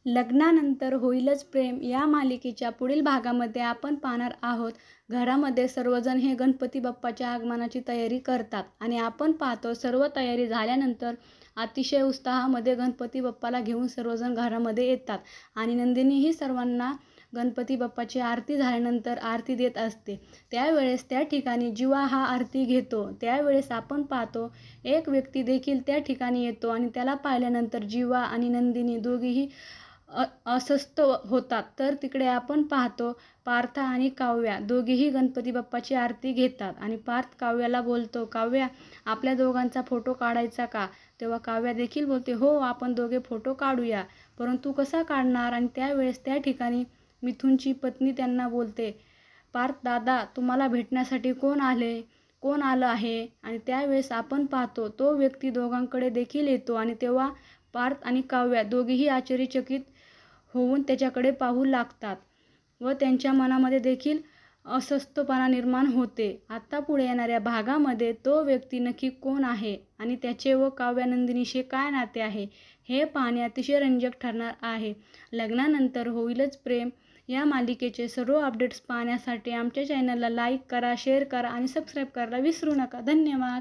लग्नानंतर होईलच प्रेम या मालिकेच्या पुढील भागामध्ये आपण पाहणार आहोत. घरामध्ये सर्वजण हे गणपती बाप्पाच्या आगमनाची तयारी करतात आणि आपण पाहतो सर्व तयारी झाल्यानंतर अतिशय उत्साहामध्ये गणपती बाप्पाला घेऊन सर्वजण घरामध्ये येतात आणि नंदिनीही सर्वांना गणपती बाप्पाची आरती झाल्यानंतर आरती देत असते. त्यावेळेस त्या ठिकाणी जीवा हा आरती घेतो. त्यावेळेस आपण पाहतो एक व्यक्ती देखील त्या ठिकाणी येतो आणि त्याला पाहिल्यानंतर जीवा आणि नंदिनी दोघीही अस्वस्थ होतात. तर तिकडे आपण पाहतो पार्थ आणि काव्या दोघेही गणपती बाप्पाची आरती घेतात आणि पार्थ काव्याला बोलतो, काव्या आपल्या दोघांचा फोटो काढायचा का? तेव्हा काव्या देखील बोलते, हो आपण दोघे फोटो काढूया, परंतु कसा काढणार? आणि त्यावेळेस त्या ठिकाणी मिथुनची पत्नी त्यांना बोलते, पार्थ दादा तुम्हाला भेटण्यासाठी कोण आलं आहे? आणि त्यावेळेस आपण पाहतो तो व्यक्ती दोघांकडे देखील येतो आणि तेव्हा पार्थ आणि काव्या दोघेही आश्चर्यचकित होऊन त्याच्याकडे पाहू लागतात व त्यांच्या मनामध्ये देखील अस्वस्थपणा निर्माण होते. आता पुढे येणाऱ्या भागामध्ये तो व्यक्ती नक्की कोण आहे आणि त्याचे व काव्या नंदिनीशी काय नाते आहे हे पाहणे अतिशय रंजक ठरणार आहे. लग्नानंतर होईलच प्रेम या मालिकेचे सर्व अपडेट्स पाहण्यासाठी आमच्या चॅनलला लाईक करा, शेअर करा आणि सबस्क्राईब करायला विसरू नका. धन्यवाद.